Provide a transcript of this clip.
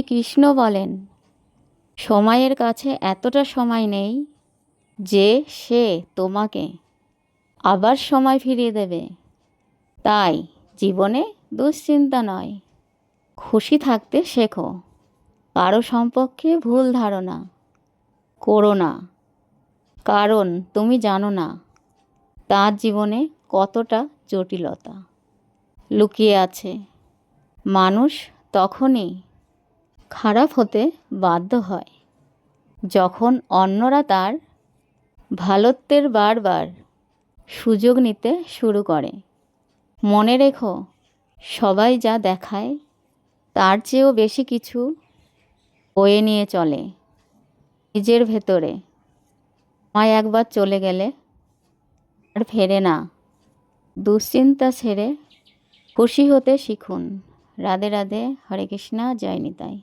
কৃষ্ণ বলেন, সময়ের কাছে এতটা সময় নেই যে সে তোমাকে আবার সময় ফিরিয়ে দেবে। তাই জীবনে দুশ্চিন্তা নয়, খুশি থাকতে শেখো। কারো সম্পর্কে ভুল ধারণা করো না, কারণ তুমি জানো না তার জীবনে কতটা জটিলতা লুকিয়ে আছে। মানুষ তখনই খারাপ হতে বাধ্য হয় যখন অন্যরা তার ভালোত্বের বারবার সুযোগ নিতে শুরু করে। মনে রেখো, সবাই যা দেখায় তার চেয়েও বেশি কিছু বয়ে নিয়ে চলে নিজের ভেতরে। সময় একবার চলে গেলে আর ফেরে না। দুশ্চিন্তা ছেড়ে খুশি হতে শিখুন। রাধে রাধে, হরে কৃষ্ণা, জয় নিতাই।